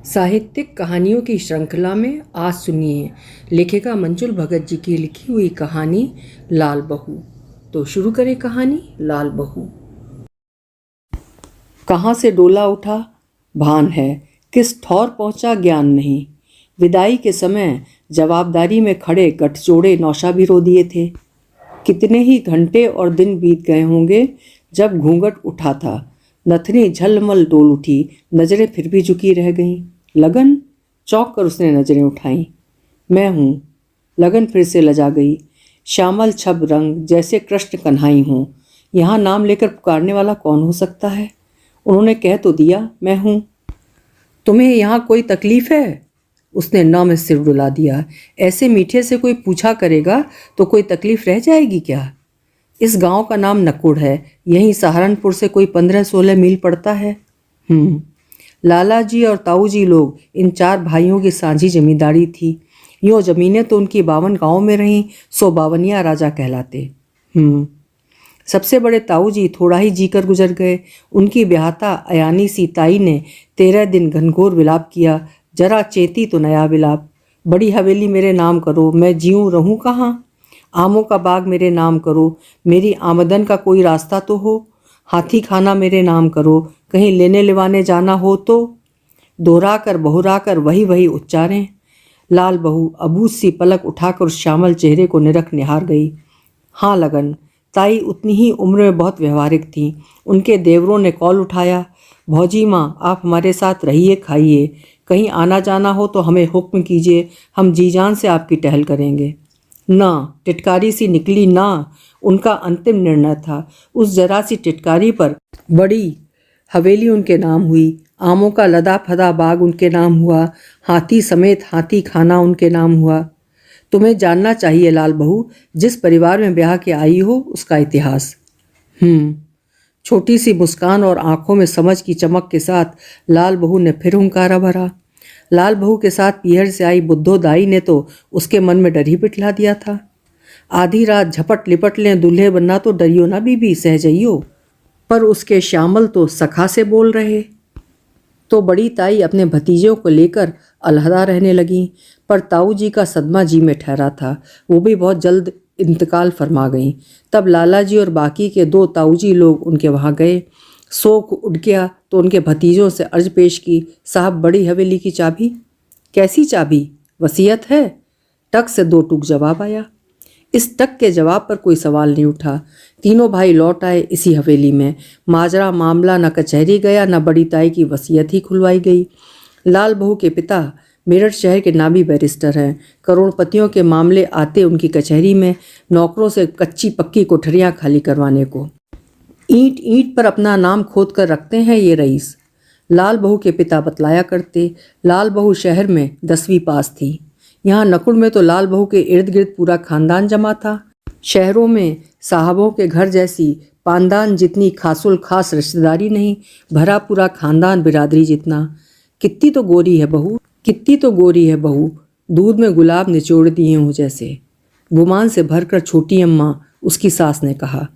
साहित्यिक कहानियों की श्रृंखला में आज सुनिए लेखिका मंजुल भगत जी की लिखी हुई कहानी लाल बहू। तो शुरू करें कहानी लाल बहू। कहाँ से डोला उठा भान है, किस ठौर पहुंचा ज्ञान नहीं। विदाई के समय जवाबदारी में खड़े गठजोड़े नौशा भी रो दिए थे। कितने ही घंटे और दिन बीत गए होंगे जब घूंघट उठा था। नथनी झलमल डोल उठी, नजरें फिर भी झुकी रह गईं। लगन? चौंक कर उसने नजरें उठाईं। मैं हूँ। लगन फिर से लजा गई। श्यामल छब रंग जैसे कृष्ण कन्हाई हूँ। यहाँ नाम लेकर पुकारने वाला कौन हो सकता है? उन्होंने कह तो दिया मैं हूँ। तुम्हें यहाँ कोई तकलीफ है? उसने न में सिर डुला दिया। ऐसे मीठे से कोई पूछा करेगा तो कोई तकलीफ रह जाएगी क्या? इस गांव का नाम नकुड़ है। यहीं सहारनपुर से कोई 15-16 मील पड़ता है। लाला जी और ताऊ जी लोग इन 4 भाइयों की साझी जमींदारी थी। यूँ जमीनें तो उनकी 52 गाँव में रहीं, सो 52 राजा कहलाते। सबसे बड़े ताऊ जी थोड़ा ही जीकर गुजर गए। उनकी ब्याहता अयानी सी ताई ने 13 दिन घनघोर विलाप किया। जरा चेती तो नया विलाप। बड़ी हवेली मेरे नाम करो, मैं जीऊँ रहूँ कहाँ। आमों का बाग मेरे नाम करो, मेरी आमदन का कोई रास्ता तो हो। हाथी खाना मेरे नाम करो, कहीं लेने लेवाने जाना हो तो। दोहरा कर बहुरा कर वही वही उच्चारें। लाल बहू अबूझ सी पलक उठाकर उस श्यामल चेहरे को निरख निहार गई। हाँ लगन, ताई उतनी ही उम्र में बहुत व्यवहारिक थी। उनके देवरों ने कॉल उठाया, भौजी माँ आप हमारे साथ रहिए खाइए, कहीं आना जाना हो तो हमें हुक्म कीजिए, हम जी जान से आपकी टहल करेंगे। ना, टिटकारी सी निकली ना। उनका अंतिम निर्णय था। उस जरा सी टिटकारी पर बड़ी हवेली उनके नाम हुई। आमों का लदा फदा बाग उनके नाम हुआ। हाथी समेत हाथी खाना उनके नाम हुआ। तुम्हें जानना चाहिए लाल बहू, जिस परिवार में ब्याह के आई हो उसका इतिहास। छोटी सी मुस्कान और आंखों में समझ की चमक के साथ लाल बहू ने फिर हुंकारा भरा। लाल बहू के साथ पीहर से आई बुद्धो दाई ने तो उसके मन में डर ही बिठला दिया था। आधी रात झपट लिपट लें दूल्हे बनना तो डरियो ना बीबी, सहजइयो। पर उसके श्यामल तो सखा से बोल रहे। तो बड़ी ताई अपने भतीजों को लेकर अलहदा रहने लगी। पर ताऊ जी का सदमा जी में ठहरा था। वो भी बहुत जल्द इंतकाल फरमा गईं। तब लाला जी और बाकी के 2 ताऊ जी लोग उनके वहाँ गए। शोक उठ गया तो उनके भतीजों से अर्ज पेश की, साहब बड़ी हवेली की चाबी। कैसी चाबी? वसीयत है। टक से 2 टूक जवाब आया। इस टक के जवाब पर कोई सवाल नहीं उठा। तीनों भाई लौट आए इसी हवेली में। माजरा मामला न कचहरी गया न बड़ी ताई की वसीयत ही खुलवाई गई। लाल बहू के पिता मेरठ शहर के नामी बैरिस्टर हैं। करोड़पतियों के मामले आते उनकी कचहरी में, नौकरों से कच्ची पक्की कोठरियां खाली करवाने को। ईंट ईंट पर अपना नाम खोद कर रखते हैं ये रईस। लाल बहू के पिता बतलाया करते। लाल बहू शहर में 10वीं पास थी। यहाँ नकुड़ में तो लाल बहू के इर्द गिर्द पूरा खानदान जमा था। शहरों में साहबों के घर जैसी पानदान जितनी खासुल खास रिश्तेदारी नहीं, भरा पूरा खानदान बिरादरी जितना। कितनी तो गोरी है बहू, कितनी तो गोरी है बहू, दूध में गुलाब निचोड़ दिए हूँ जैसे। गुमान से भरकर छोटी अम्मा उसकी सास ने कहा।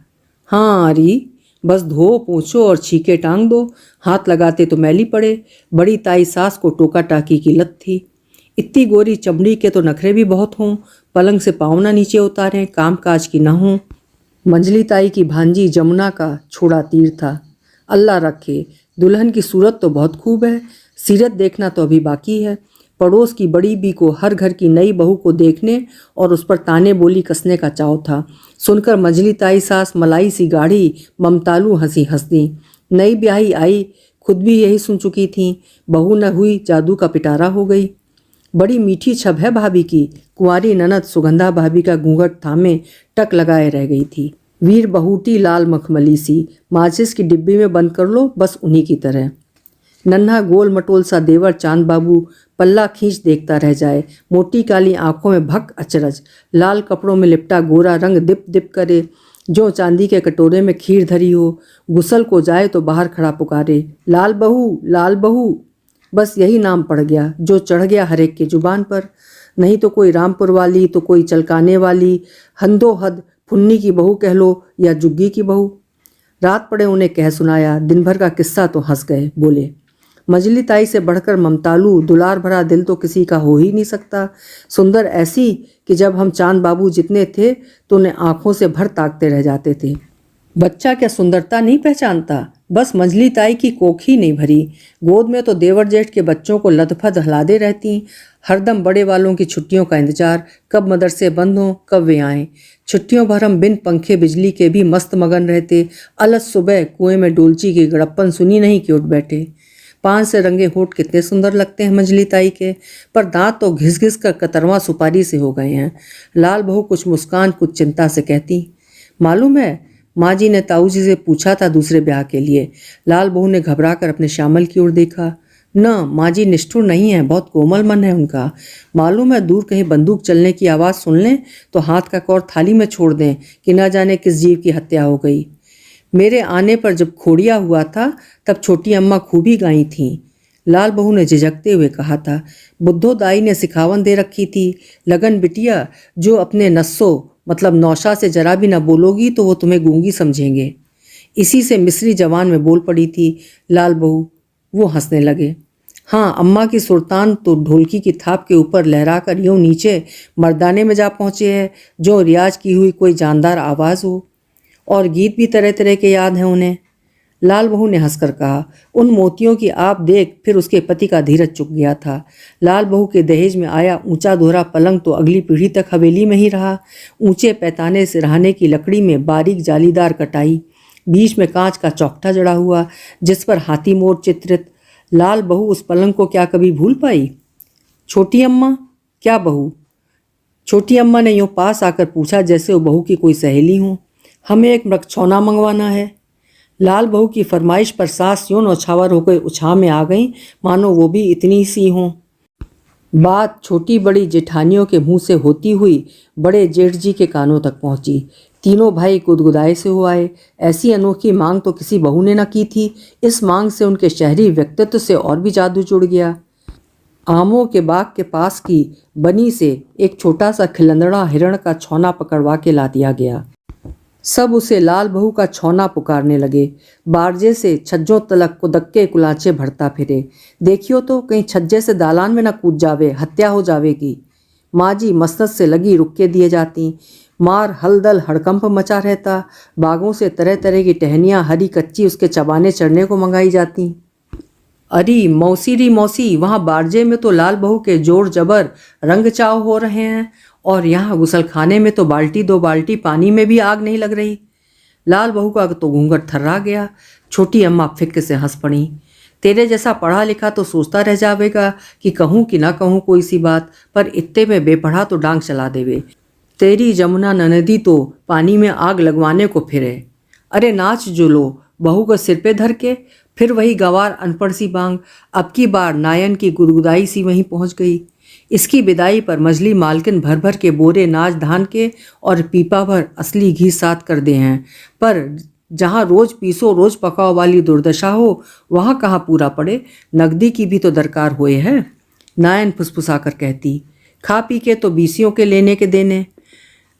हाँ अरी, बस धो पोंछो और छीके टांग दो, हाथ लगाते तो मैली पड़े। बड़ी ताई सास को टोका टाकी की लत थी। इतनी गोरी चमड़ी के तो नखरे भी बहुत हों, पलंग से पाँव ना नीचे उतारें, काम काज की ना हों। मंजली ताई की भांजी जमुना का छोड़ा तीर था। अल्लाह रखे, दुल्हन की सूरत तो बहुत खूब है, सीरत देखना तो अभी बाकी है। पड़ोस की बड़ी बी को हर घर की नई बहू को देखने और उस पर ताने बोली कसने का चाव था। सुनकर मंजली ताई सास मलाई सी गाढ़ी ममतालू हंसी हंस दी। नई ब्याही आई खुद भी यही सुन चुकी थी। बहू न हुई जादू का पिटारा हो गई। बड़ी मीठी छब है भाभी की। कुंवारी ननद सुगंधा भाभी का घूंघट थामे टक लगाए रह गई थी। वीर बहूटी लाल मखमली सी, माचिस की डिब्बी में बंद कर लो, बस उन्हीं की तरह। नन्हा गोल मटोल सा देवर चांद बाबू पल्ला खींच देखता रह जाए। मोटी काली आंखों में भक अचरज, लाल कपड़ों में लिपटा गोरा रंग दिप दिप करे, जो चांदी के कटोरे में खीर धरी हो। गुसल को जाए तो बाहर खड़ा पुकारे, लाल बहू लाल बहू। बस यही नाम पड़ गया जो चढ़ गया हर एक के जुबान पर। नहीं तो कोई रामपुर वाली तो कोई चलकाने वाली, हंदो हद फुन्नी की बहू कह लो या जुग्गी की बहू। रात पड़े उन्हें कह सुनाया, दिन भर का किस्सा तो हंस गए। बोले, मजली ताई से बढ़कर ममतालू दुलार भरा दिल तो किसी का हो ही नहीं सकता। सुंदर ऐसी कि जब हम चांद बाबू जितने थे तो उन्हें आंखों से भर ताकते रह जाते थे। बच्चा क्या सुंदरता नहीं पहचानता, बस मजली ताई की कोख ही नहीं भरी। गोद में तो देवर जेठ के बच्चों को लदफद हलादे रहती। हरदम बड़े वालों की छुट्टियों का इंतजार, कब मदरसे बंद हों, कब वे आएँ। छुट्टियों भर हम बिन पंखे बिजली के भी मस्त मगन रहते। अलस सुबह कुएं में डोलची की गड़प्पन सुनी नहीं कि उठ बैठे। पान से रंगे होठ कितने सुंदर लगते हैं मजली ताई के, पर दांत तो घिस घिस कर कतरवा सुपारी से हो गए हैं। लाल बहू कुछ मुस्कान कुछ चिंता से कहती, मालूम है माँ जी ने ताऊ जी से पूछा था दूसरे ब्याह के लिए। लाल बहू ने घबरा कर अपने श्यामल की ओर देखा। न, माँ जी निष्ठुर नहीं है, बहुत कोमल मन है उनका। मालूम है दूर कहीं बंदूक चलने की आवाज़ सुन लें तो हाथ का कौर थाली में छोड़ दें कि न जाने किस जीव की हत्या हो गई। मेरे आने पर जब खोड़िया हुआ था तब छोटी अम्मा खूबी गाई थीं। लाल बहू ने झिझकते हुए कहा था, बुद्धो दाई ने सिखावन दे रखी थी, लगन बिटिया, जो अपने नस्सों मतलब नौशा से जरा भी न बोलोगी तो वो तुम्हें गूंगी समझेंगे। इसी से मिस्री जवान में बोल पड़ी थी लाल बहू। वो हंसने लगे। हाँ, अम्मा की सुल्तान तो ढोलकी की थाप के ऊपर लहरा कर यूं नीचे मर्दाने में जा पहुँचे है जो रियाज की हुई कोई जानदार आवाज़ हो। और गीत भी तरह तरह के याद हैं उन्हें। लाल बहू ने हंसकर कहा, उन मोतियों की आप देख। फिर उसके पति का धीरज चुक गया था। लाल बहू के दहेज में आया ऊंचा दोहरा पलंग तो अगली पीढ़ी तक हवेली में ही रहा। ऊंचे पैताने सिरहाने की लकड़ी में बारीक जालीदार कटाई, बीच में कांच का चौखटा जड़ा हुआ जिस पर हाथी मोर चित्रित। लाल बहू उस पलंग को क्या कभी भूल पाई? छोटी अम्मा, क्या बहू? छोटी अम्मा ने यूँ पास आकर पूछा जैसे वो बहू की कोई सहेली हूँ। हमें एक मृगछौना मंगवाना है। लाल बहू की फरमाइश पर सास यूं नौछावर होकर उछाह में आ गई मानो वो भी इतनी सी हों। बात छोटी बड़ी जेठानियों के मुंह से होती हुई बड़े जेठ जी के कानों तक पहुंची। तीनों भाई गुदगुदाए से हो आए। ऐसी अनोखी मांग तो किसी बहू ने न की थी। इस मांग से उनके शहरी व्यक्तित्व से और भी जादू जुड़ गया। आमों के बाग के पास की बनी से एक छोटा सा खिलंदड़ा हिरण का छौना पकड़वा के ला दिया गया। सब उसे लाल बहू का छौना पुकारने लगे। बारजे से छज्जों तलक कुदक्के कुलाचे भरता फिरे। देखियो तो कहीं छज्जे से दालान में न कूद जावे, हत्या हो जावेगी। माँ जी मसनत से लगी रुक्के दिए जाती। मार हलदल हड़कंप मचा रहता। बागों से तरह तरह की टहनियाँ हरी कच्ची उसके चबाने चढ़ने को मंगाई जाती। अरी मौसी री मौसी, वहाँ बारजे में तो लाल बहू के जोर जबर रंग चाव हो रहे हैं और यहाँ गुसलखाने में तो बाल्टी दो बाल्टी पानी में भी आग नहीं लग रही। लाल बहू का तो घूंघट थर्रा गया। छोटी अम्मा फिक्र से हंस पड़ी। तेरे जैसा पढ़ा लिखा तो सोचता रह जावेगा कि कहूँ कि ना कहूँ कोई सी बात, पर इत्ते में बेपढ़ा तो डांग चला देवे। तेरी जमुना ननदी तो पानी में आग लगवाने को फिरे। अरे नाच जुलो, बहू को सिर पे धर के। फिर वही गंवार अनपढ़ सी बांग। अब की बार नायन की गुदगुदाई सी वहीं पहुंच गई। इसकी विदाई पर मजली मालकिन भर भर के बोरे नाच धान के और पीपा भर असली घी साथ कर दे हैं, पर जहाँ रोज पीसो रोज पकाओ वाली दुर्दशा हो वहाँ कहाँ पूरा पड़े। नकदी की भी तो दरकार हुए है। नायन फुसफुसा कर कहती, खा पी के तो बीसियों के लेने के देने।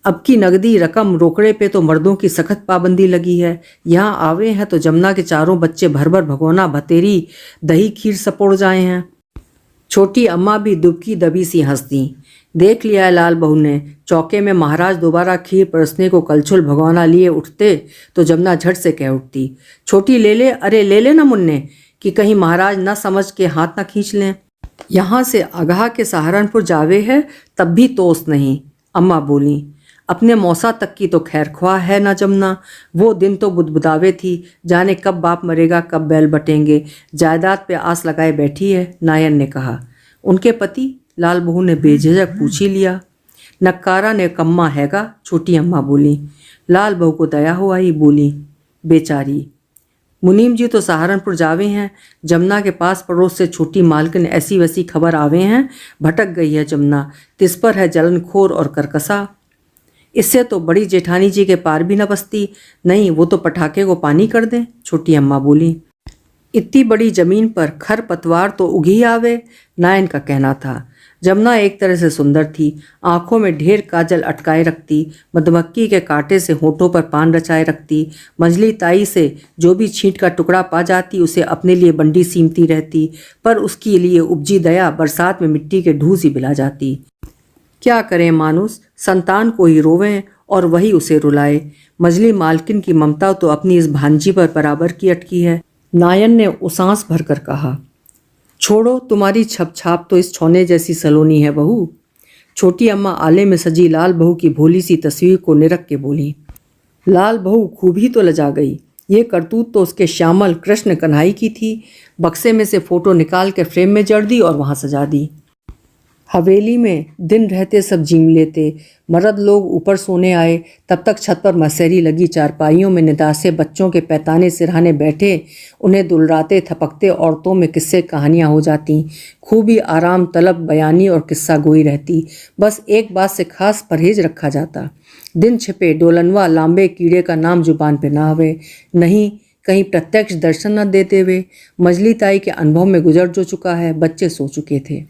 अब की नगदी रकम रोकड़े पे तो मर्दों की सख्त पाबंदी लगी है। यहाँ आवे हैं तो जमुना के चारों बच्चे भर भर भगोना भतेरी दही खीर सपोड़ जाए हैं। छोटी अम्मा भी दुबकी दबी सी हंसती। देख लिया है लाल बहू ने। चौके में महाराज दोबारा खीर परसने को कलछुल भगवाना लिए उठते तो जमुना झट से कह उठती, छोटी ले ले, अरे ले ले ना मुन्ने, कि कहीं महाराज न समझ के हाथ न खींच लें। यहाँ से अगाह के सहारनपुर जावे है तब भी तोस नहीं। अम्मा बोली, अपने मौसा तक की तो खैर ख्वाह है ना जमुना। वो दिन तो बुदबुदावे थी, जाने कब बाप मरेगा कब बैल बटेंगे। जायदाद पे आस लगाए बैठी है, नायन ने कहा। उनके पति? लाल बहू ने बेझिझक पूछ ही लिया। नक्कारा ने कम्मा हैगा, छोटी अम्मा बोली। लाल बहू को दया हो आई, बोली, बेचारी। मुनीम जी तो सहारनपुर जावे हैं। जमुना के पास पड़ोस से छोटी मालकिन ऐसी वैसी खबर आवे हैं, भटक गई है जमुना, तिस पर है जलनखोर और करकसा। इससे तो बड़ी जेठानी जी के पार भी न बसती। नहीं, वो तो पटाखे को पानी कर दें, छोटी अम्मा बोली। इतनी बड़ी जमीन पर खर पतवार तो उगी आवे, नायन का कहना था। जमुना एक तरह से सुंदर थी, आंखों में ढेर काजल अटकाए रखती, मधुमक्खी के कांटे से होठों पर पान रचाए रखती, मंझली ताई से जो भी छींट का टुकड़ा पा जाती उसे अपने लिए बंडी सीमती रहती, पर उसके लिए उपजी दया बरसात में मिट्टी के ढूंस ही बिला जाती। क्या करें मानुस, संतान को ही रोवें और वही उसे रुलाए। मझली मालकिन की ममता तो अपनी इस भांजी पर बराबर की अटकी है। नायन ने उसांस भरकर कहा, छोड़ो, तुम्हारी छप छाप तो इस छौने जैसी सलोनी है बहू। छोटी अम्मा आले में सजी लाल बहू की भोली सी तस्वीर को निरख के बोली। लाल बहू खूब ही तो लजा गई। ये करतूत तो उसके श्यामल कृष्ण कन्हई की थी। बक्से में से फोटो निकाल के फ्रेम में जड़ दी और वहां सजा दी। हवेली में दिन रहते सब जीम लेते। मर्द लोग ऊपर सोने आए, तब तक छत पर मसहरी लगी चारपाइयों में निदासे बच्चों के पैताने सिरहाने बैठे उन्हें दुलराते थपकते औरतों में किस्से कहानियां हो जाती। खूब ही आराम तलब बयानी और किस्सा गोई रहती। बस एक बात से खास परहेज रखा जाता, दिन छिपे डोलनवा लांबे कीड़े का नाम जुबान पे ना आवे, नहीं कहीं प्रत्यक्ष दर्शन न देते हुए। मजली ताई के अनुभव में गुजर जो चुका है, बच्चे सो चुके थे।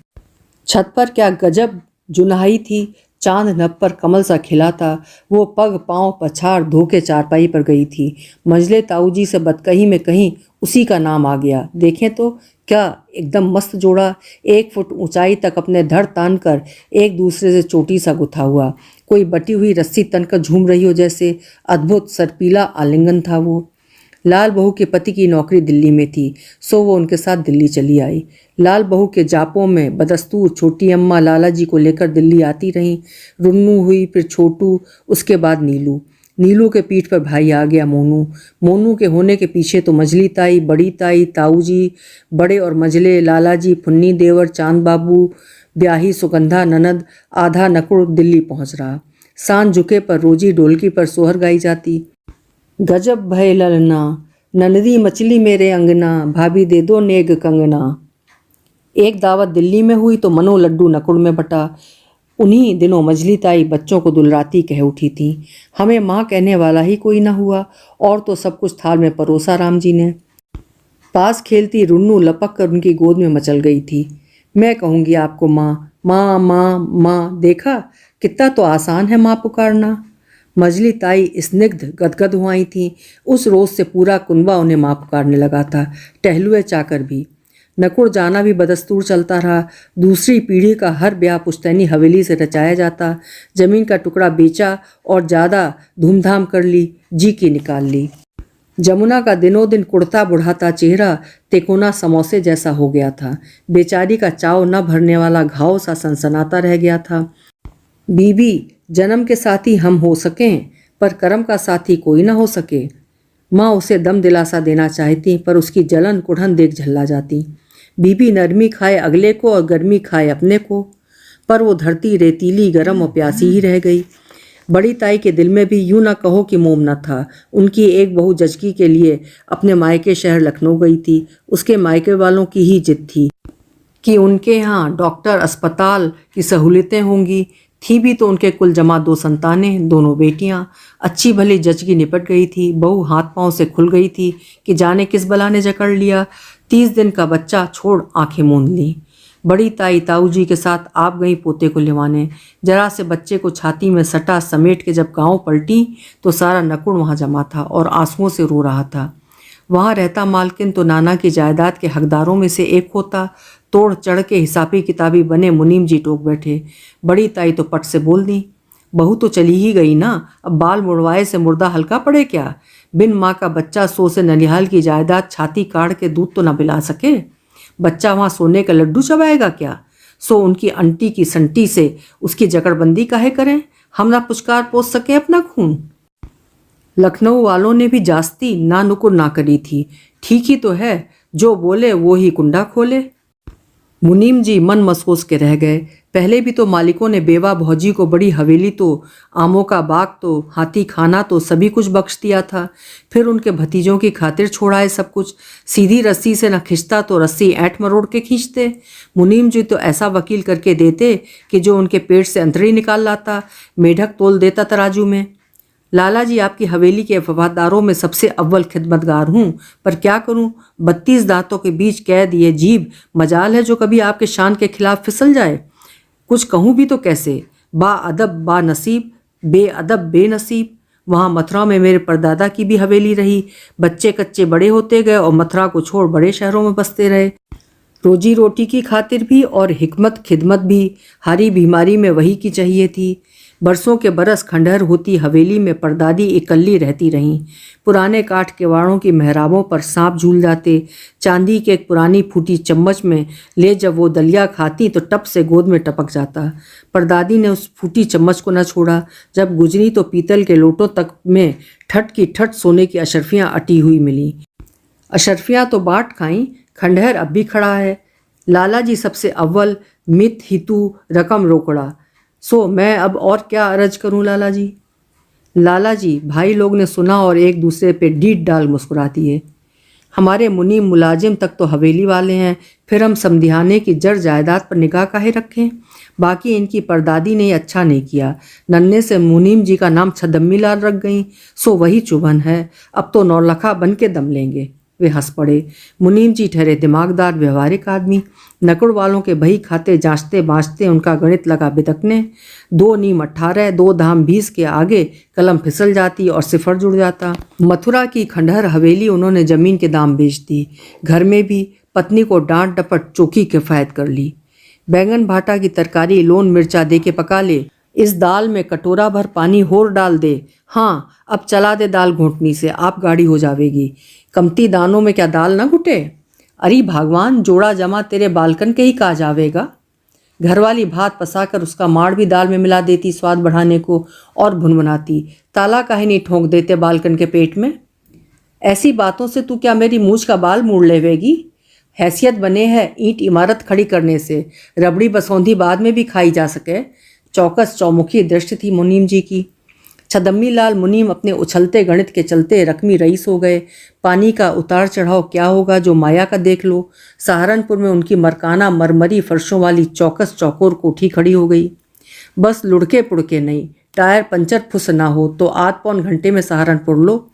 छत पर क्या गजब जुनहाई थी। चांद नभ पर कमल सा खिला था। वो पग पांव पछाड़ धोके चारपाई पर गई थी। मंझले ताऊजी से बदकही में कहीं उसी का नाम आ गया। देखें तो क्या एकदम मस्त जोड़ा, 1 फुट ऊंचाई तक अपने धड़ तान कर एक दूसरे से चोटी सा गुथा हुआ, कोई बटी हुई रस्सी तनकर झूम रही हो जैसे। अद्भुत सरपीला आलिंगन था वो। लाल बहू के पति की नौकरी दिल्ली में थी, सो वो उनके साथ दिल्ली चली आई। लाल बहू के जापों में बदस्तूर छोटी अम्मा लाला जी को लेकर दिल्ली आती रहीं। रुन्नू हुई, फिर छोटू, उसके बाद नीलू। नीलू के पीठ पर भाई आ गया मोनू। मोनू के होने के पीछे तो मझली ताई, बड़ी ताई, ताऊ जी, बड़े और मझले, लाला जी, फुन्नी देवर, चांद बाबू, ब्याही सुगंधा ननद, आधा नकुड़ दिल्ली पहुंच रहा। सांझ झुके पर रोजी ढोलकी पर सोहर गाई जाती। गजब भय ललना, ननदी मछली मेरे अंगना, भाभी दे दो नेग कंगना। एक दावत दिल्ली में हुई तो मनो लड्डू नकुड़ में बटा। उन्हीं दिनों मझली ताई बच्चों को दुलराती कह उठी थी, हमें माँ कहने वाला ही कोई ना हुआ, और तो सब कुछ थाल में परोसा राम जी ने। पास खेलती रुन्नू लपक कर उनकी गोद में मचल गई थी। मैं कहूँगी आपको माँ, माँ माँ माँ, देखा कितना तो आसान है माँ पुकारना। मझली ताई स्निग्ध गदगद हुआई थी। उस रोज से पूरा कुनबा उन्हें माँ पुकारने लगा था, टहलुए चाकर भी। नकुड़ जाना भी बदस्तूर चलता रहा। दूसरी पीढ़ी का हर ब्याह पुश्तैनी हवेली से रचाया जाता। जमीन का टुकड़ा बेचा और ज़्यादा धूमधाम कर ली, जी की निकाल ली। जमुना का दिनों दिन कुड़ता बुढ़ाता चेहरा तिकोना समोसे जैसा हो गया था। बेचारी का चाव न भरने वाला घाव सा सनसनाता रह गया था। बीबी, जन्म के साथी हम हो सकें पर कर्म का साथी कोई ना हो सके। माँ उसे दम दिलासा देना चाहती, पर उसकी जलन कुढ़न देख झल्ला जाती। बीबी नरमी खाए अगले को और गर्मी खाए अपने को, पर वो धरती रेतीली गरम और प्यासी ही रह गई। बड़ी ताई के दिल में भी यूं ना कहो कि मोम न था। उनकी एक बहू जचकी के लिए अपने मायके शहर लखनऊ गई थी। उसके मायके वालों की ही जिद थी कि उनके यहाँ डॉक्टर, अस्पताल की सहूलियतें होंगी। थी भी तो उनके कुल जमा 2 संतानें, दोनों बेटियां। अच्छी भली जचकी निपट गई थी। बहू हाथ पांव से खुल गई थी कि जाने किस बला ने जकड़ लिया। 30 दिन का बच्चा छोड़ आंखें मूंद ली। बड़ी ताई ताऊ जी के साथ आप गई पोते को लिवाने। जरा से बच्चे को छाती में सटा समेट के जब गांव पलटी तो सारा नकुड़ वहां जमा था और आंसुओं से रो रहा था। वहां रहता मालकिन तो नाना की जायदाद के हकदारों में से एक होता। तोड़ चढ़ के हिसाबी किताबी बने मुनीम जी टोक बैठे। बड़ी ताई तो पट से बोल दी, बहू तो चली ही गई ना, अब बाल मुड़वाए से मुर्दा हल्का पड़े क्या। बिन माँ का बच्चा सो से ननिहाल की जायदाद छाती काट के दूध तो न पिला सके। बच्चा वहाँ सोने का लड्डू चबाएगा क्या। सो उनकी अंटी की संटी से उसकी जकड़बंदी काहे करें, हम ना पुचकार पोस सके अपना खून। लखनऊ वालों ने भी जास्ती ना नुकुर ना करी थी। ठीक ही तो है, जो बोले वो ही कुंडा खोले। मुनीम जी मन मसोस के रह गए। पहले भी तो मालिकों ने बेवा भौजी को बड़ी हवेली तो, आमों का बाग तो, हाथी खाना तो सभी कुछ बख्श दिया था। फिर उनके भतीजों की खातिर छोड़ाए सब कुछ। सीधी रस्सी से न खिंचता तो रस्सी ऐंठ मरोड़ के खींचते। मुनीम जी तो ऐसा वकील करके देते कि जो उनके पेट से अंतरी निकाल लाता, मेढक तोल देता तराजू में। लाला जी, आपकी हवेली के वफादारों में सबसे अव्वल खिदमतगार हूँ, पर क्या करूँ, 32 दांतों के बीच कैद ये जीभ मजाल है जो कभी आपके शान के खिलाफ फिसल जाए। कुछ कहूँ भी तो कैसे, बाअदब बानसीब, बेअदब बेनसीब। वहाँ मथुरा में मेरे परदादा की भी हवेली रही। बच्चे कच्चे बड़े होते गए और मथुरा को छोड़ बड़े शहरों में बसते रहे, रोजी रोटी की खातिर भी और हिकमत खिदमत भी। हारी बीमारी में वही की चाहिए थी। बरसों के बरस खंडहर होती हवेली में परदादी इकल्ली रहती रहीं। पुराने काठ केवाड़ों की मेहराबों पर सांप झूल जाते। चांदी के एक पुरानी फूटी चम्मच में ले जब वो दलिया खाती तो टप से गोद में टपक जाता। परदादी ने उस फूटी चम्मच को न छोड़ा। जब गुजरी तो पीतल के लोटों तक में ठट की ठट सोने की अशर्फियाँ अटी हुई मिली। अशर्फियाँ तो बाट खाईं, खंडहर अब भी खड़ा है। लाला जी सबसे अव्वल, मित हितू रकम रोकड़ा। सो मैं अब और क्या अर्ज करूं लाला जी। लाला जी, भाई लोग ने सुना और एक दूसरे पे डीठ डाल मुस्कुरा दिए। हमारे मुनीम मुलाजिम तक तो हवेली वाले हैं, फिर हम समधियाने की जड़ जायदाद पर निगाह काहे रखें। बाकी इनकी परदादी ने अच्छा नहीं किया, नन्हे से मुनीम जी का नाम छदम्मी लाल रख गई। सो वही चुभन है, अब तो नौलखा बन के दम लेंगे। वे हंस पड़े। मुनीम जी ठहरे दिमागदार व्यवहारिक आदमी। नकुड़ वालों के बही खाते जांचते बाँचते उनका गणित लगा बिदकने। 2 नीम 18, 2 धाम 20 के आगे कलम फिसल जाती और सिफर जुड़ जाता। मथुरा की खंडहर हवेली उन्होंने जमीन के दाम बेच दी। घर में भी पत्नी को डांट डपट चोखी किफायत कर ली। बैंगन भाटा की तरकारी लोन मिर्चा दे के पका ले, इस दाल में कटोरा भर पानी होर डाल दे। हाँ, अब चला दे दाल घोंटनी से, आप गाढ़ी हो जावेगी। कमती दानों में क्या दाल ना घुटे। अरे भगवान, जोड़ा जमा तेरे बालकन के ही कहा जावेगा। घरवाली भात पसाकर उसका माड़ भी दाल में मिला देती स्वाद बढ़ाने को और भुनभुनाती। ताला काहे नहीं ठोंक देते बालकन के पेट में। ऐसी बातों से तू क्या मेरी मूछ का बाल मोड़ लेवेगी। हैसियत बने है ईंट इमारत खड़ी करने से, रबड़ी बसौंधी बाद में भी खाई जा सके। चौकस चौमुखी दृष्टि थी मुनीम जी की। छदम्मी लाल मुनीम अपने उछलते गणित के चलते रकमी रईस हो गए। पानी का उतार चढ़ाव क्या होगा जो माया का देख लो। सहारनपुर में उनकी मरकाना मरमरी फर्शों वाली चौकस चौकोर कोठी खड़ी हो गई। बस लुढ़के पुड़के नहीं, टायर पंचर फुस ना हो तो आध पौन घंटे में सहारनपुर लो।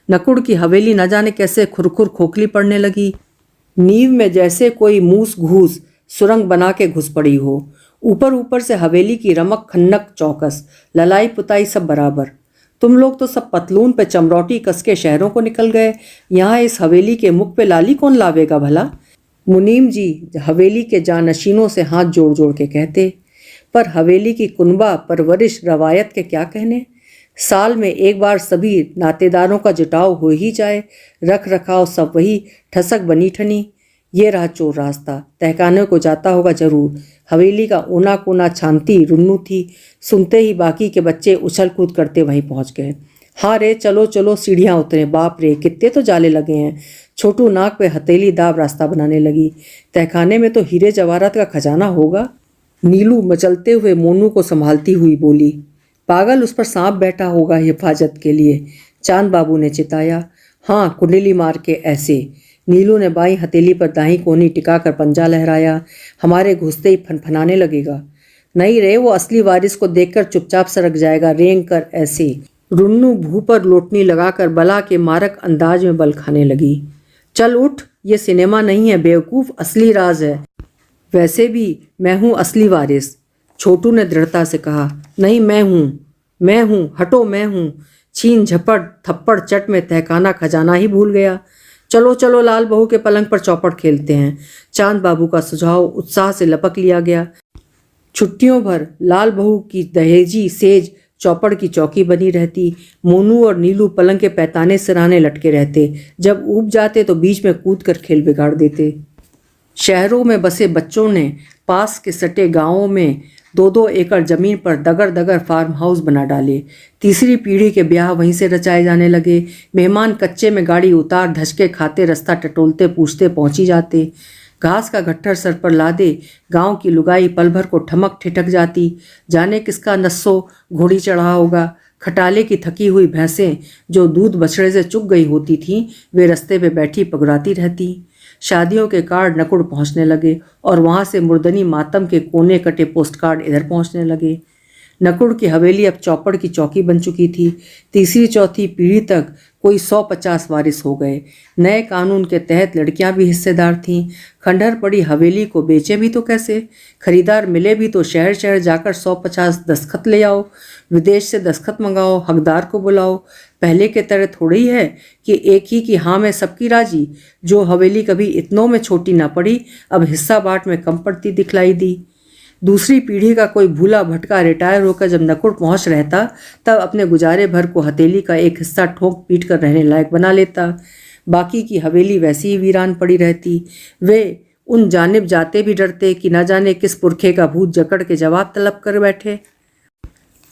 नकुड़ की हवेली न जाने कैसे खुरखुर खोखली पड़ने लगी। नींव में जैसे कोई मूस घूस सुरंग बना के घुस पड़ी हो। ऊपर ऊपर से हवेली की रमक खन्नक चौकस, ललाई पुताई सब बराबर। तुम लोग तो सब पतलून पे चमरौटी कस के शहरों को निकल गए, यहाँ इस हवेली के मुख पे लाली कौन लावेगा भला। मुनीम जी हवेली के जानशीनों से हाथ जोड़ जोड़ के कहते। पर हवेली की कुनबा परवरिश रवायत के क्या कहने। साल में एक बार सभी नातेदारों का जुटाव हो ही जाए, रख रखाव सब वही, ठसक बनी ठनी। ये रहा चोर रास्ता, तहखाने को जाता होगा जरूर। हवेली का ऊना कोना छानती रुन्नू थी। सुनते ही बाकी के बच्चे उछल कूद करते वहीं पहुंच गए। हाँ रे, चलो चलो सीढ़ियाँ उतरे, बाप रे कितने तो जाले लगे हैं। छोटू नाक पे हथेली दाब रास्ता बनाने लगी। तहखाने में तो हीरे जवाहरात का खजाना होगा। नीलू मचलते हुए मोनू को संभालती हुई बोली। पागल, उस पर सांप बैठा होगा हिफाजत के लिए, चांद बाबू ने चिताया। हाँ, कुंडली मार के ऐसे। नीलू ने बाई हथेली पर दाई कोनी टिकाकर पंजा लहराया। हमारे घुसते ही फनफनाने लगेगा। नहीं रे, वो असली वारिस को देखकर चुपचाप सरक जाएगा, रेंग कर ऐसे। रुन्नू भू पर लोटनी लगाकर बला के मारक अंदाज में बल खाने लगी। चल उठ, ये सिनेमा नहीं है बेवकूफ़, असली राज है। वैसे भी मैं हूँ असली वारिस, छोटू ने दृढ़ता से कहा। नहीं, मैं हूँ, हटो मैं हूँ। छीन झपट थप्पड़ चट में तहखाना खजाना ही भूल गया। चलो चलो, लाल बहू के पलंग पर चौपड़ खेलते हैं। चांद बाबू का सुझाव उत्साह से लपक लिया गया। छुट्टियों भर लाल बहू की दहेजी सेज चौपड़ की चौकी बनी रहती। मोनू और नीलू पलंग के पैताने सिराने लटके रहते। जब ऊब जाते तो बीच में कूद कर खेल बिगाड़ देते। शहरों में बसे बच्चों ने पास के सटे गांवों में 2-2 एकड़ जमीन पर दगर दगर फार्म हाउस बना डाले। तीसरी पीढ़ी के ब्याह वहीं से रचाए जाने लगे। मेहमान कच्चे में गाड़ी उतार धचके खाते, रास्ता टटोलते पूछते पहुंची जाते। घास का गट्ठर सर पर लादे गांव की लुगाई पल भर को ठमक ठिठक जाती। जाने किसका नस्सो घोड़ी चढ़ा होगा। खटाले की थकी हुई भैंसें जो दूध बछड़े से चुक गई होती थीं, वे रास्ते पे बैठी पगुराती रहती। शादियों के कार्ड नकुड़ पहुंचने लगे और वहां से मुर्दनी मातम के कोने कटे पोस्टकार्ड इधर पहुंचने लगे। नकुड़ की हवेली अब चौपड़ की चौकी बन चुकी थी। तीसरी चौथी पीढ़ी तक कोई 150 वारिस हो गए। नए कानून के तहत लड़कियां भी हिस्सेदार थीं। खंडहर पड़ी हवेली को बेचे भी तो कैसे? खरीदार मिले भी तो शहर शहर जाकर 150 दस्तखत ले आओ, विदेश से दस्तखत मंगाओ, हकदार को बुलाओ। पहले के तरह थोड़ी है कि एक ही की हाँ में सबकी राजी। जो हवेली कभी इतनों में छोटी ना पड़ी, अब हिस्सा बांट में कम पड़ती दिखलाई दी। दूसरी पीढ़ी का कोई भूला भटका रिटायर होकर जब नकुड़ पहुंच रहता, तब अपने गुजारे भर को हथेली का एक हिस्सा ठोक पीट कर रहने लायक बना लेता। बाकी की हवेली वैसी ही वीरान पड़ी रहती। वे उन जानिब जाते भी डरते कि न जाने किस पुरखे का भूत जकड़ के जवाब तलब कर बैठे।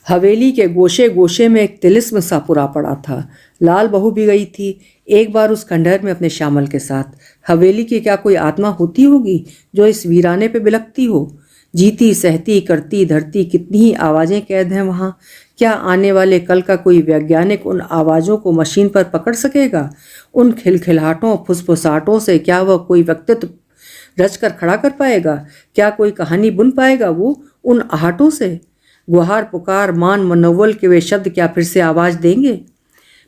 हवेली के गोशे गोशे में एक तिलिस्म सा पुरा पड़ा था। लाल बहू भी गई थी एक बार उस खंडहर में अपने श्यामल के साथ। हवेली की क्या कोई आत्मा होती होगी जो इस वीराने पे बिलकती हो? जीती सहती करती धरती कितनी ही आवाज़ें कैद हैं वहाँ। क्या आने वाले कल का कोई वैज्ञानिक उन आवाज़ों को मशीन पर पकड़ सकेगा? उन खिलखिलाहटों फुसफुसाहटों से क्या वह कोई व्यक्तित्व रच कर खड़ा कर पाएगा? क्या कोई कहानी बुन पाएगा वो उन आहटों से? गुहार पुकार मान मनोवल के वे शब्द क्या फिर से आवाज़ देंगे?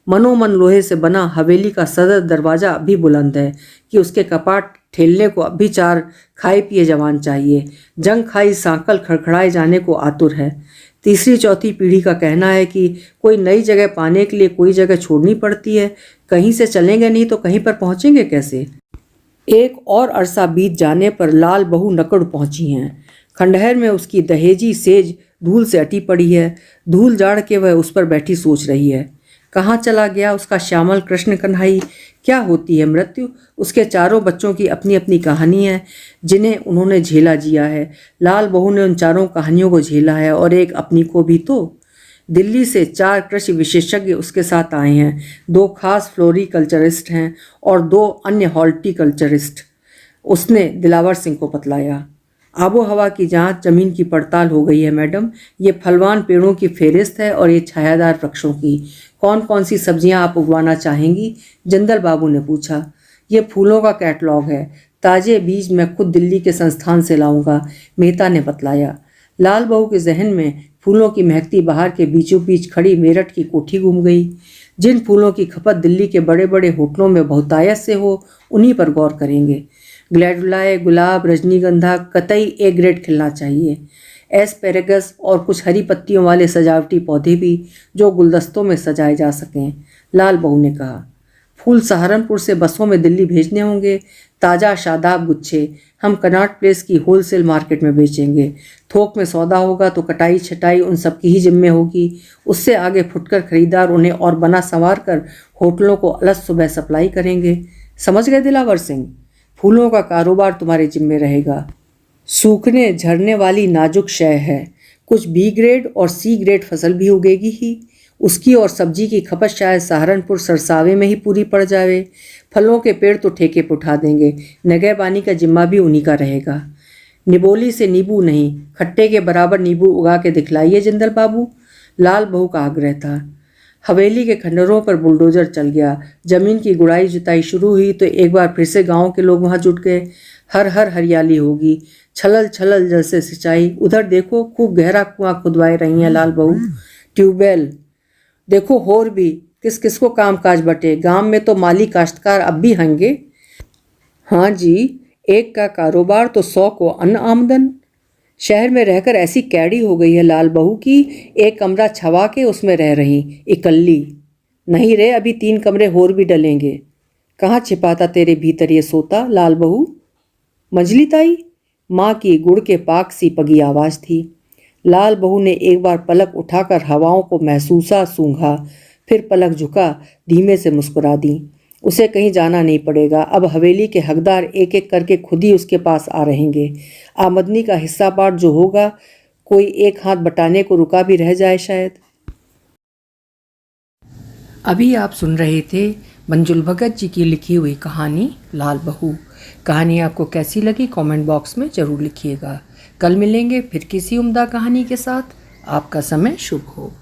मनोमन लोहे से बना हवेली का सदर दरवाज़ा अब भी बुलंद है कि उसके कपाट ठेलने को अब भी 4 खाए पिए जवान चाहिए। जंग खाई सांकल खड़खड़ाए जाने को आतुर है। तीसरी चौथी पीढ़ी का कहना है कि कोई नई जगह पाने के लिए कोई जगह छोड़नी पड़ती है। कहीं से चलेंगे नहीं तो कहीं पर पहुंचेंगे कैसे? एक और अरसा बीत जाने पर लाल बहू नकुड़ पहुंची हैं। खंडहर में उसकी दहेजी सेज धूल से अटी पड़ी है। धूल जाड़ के वह उस पर बैठी सोच रही है। कहाँ चला गया उसका श्यामल कृष्ण कन्हई? क्या होती है मृत्यु? उसके चारों बच्चों की अपनी अपनी कहानी है जिन्हें उन्होंने झेला जिया है। लाल बहू ने उन चारों कहानियों को झेला है और एक अपनी को भी तो। दिल्ली से 4 कृषि विशेषज्ञ उसके साथ आए हैं। 2 खास फ्लोरिकल्चरिस्ट हैं और 2 अन्य हॉर्टिकल्चरिस्ट। उसने दिलावर सिंह को बतलाया। आबो हवा की जांच, जमीन की पड़ताल हो गई है मैडम। ये फलवान पेड़ों की फेहरिस्त है और ये छायादार वृक्षों की। कौन कौन सी सब्जियां आप उगवाना चाहेंगी? जंदल बाबू ने पूछा। ये फूलों का कैटलॉग है। ताजे बीज मैं खुद दिल्ली के संस्थान से लाऊंगा, मेहता ने बतलाया। लाल बहू के जहन में फूलों की महकती बहार के बीचों बीच खड़ी मेरठ की कोठी घूम गई। जिन फूलों की खपत दिल्ली के बड़े बड़े होटलों में बहुतायत से हो, उन्हीं पर गौर करेंगे। ग्लैडुलाए, गुलाब, रजनीगंधा कतई ए ग्रेड खिलना चाहिए। एस्पेरेगस और कुछ हरी पत्तियों वाले सजावटी पौधे भी जो गुलदस्तों में सजाए जा सकें, लाल बहू ने कहा। फूल सहारनपुर से बसों में दिल्ली भेजने होंगे। ताज़ा शादाब गुच्छे हम कनॉट प्लेस की होलसेल मार्केट में बेचेंगे। थोक में सौदा होगा तो कटाई छटाई उन सब की ही जिम्मे होगी। उससे आगे फुटकर खरीदार उन्हें और बना संवार कर होटलों को अलग सुबह सप्लाई करेंगे। समझ गए दिलावर सिंह? फूलों का कारोबार तुम्हारे जिम्मे रहेगा। सूखने झरने वाली नाजुक शय है। कुछ बी ग्रेड और सी ग्रेड फसल भी उगेगी ही। उसकी और सब्जी की खपत शायद सहारनपुर सरसावे में ही पूरी पड़ जावे। फलों के पेड़ तो ठेके पर उठा देंगे। नगहबानी का जिम्मा भी उन्हीं का रहेगा। निबोली से नींबू नहीं, खट्टे के बराबर नींबू उगा के दिखलाइए जिंदल बाबू, लाल बहू का आग्रह था। हवेली के खंडरों पर बुलडोजर चल गया। जमीन की गुड़ाई जुताई शुरू हुई तो एक बार फिर से गांव के लोग वहां जुट गए। हर हर हरियाली होगी, छलल छलल जल से सिंचाई। उधर देखो खूब गहरा कुआं खुदवाए रही हैं लाल बहू। ट्यूबवेल देखो और भी किस किस को काम काज बटे। गांव में तो माली काश्तकार अब भी होंगे। हाँ जी, एक का कारोबार तो 100 को अन्न आमदन। शहर में रहकर ऐसी कैडी हो गई है लाल बहू की एक कमरा छवा के उसमें रह रही इकल्ली। नहीं रे, अभी 3 कमरे और भी डलेंगे। कहाँ छिपाता तेरे भीतर ये सोता लाल बहू? मंजली ताई, माँ की गुड़ के पाक सी पगी आवाज़ थी। लाल बहू ने एक बार पलक उठाकर हवाओं को महसूसा सूंघा, फिर पलक झुका, धीमे से मुस्कुरा दी। उसे कहीं जाना नहीं पड़ेगा। अब हवेली के हकदार एक एक करके खुद ही उसके पास आ रहेंगे। आमदनी का हिस्सा बांट जो होगा, कोई एक हाथ बटाने को रुका भी रह जाए शायद। अभी आप सुन रहे थे मंजुल भगत जी की लिखी हुई कहानी लाल बहू। कहानी आपको कैसी लगी कमेंट बॉक्स में ज़रूर लिखिएगा। कल मिलेंगे फिर किसी उम्दा कहानी के साथ। आपका समय शुभ हो।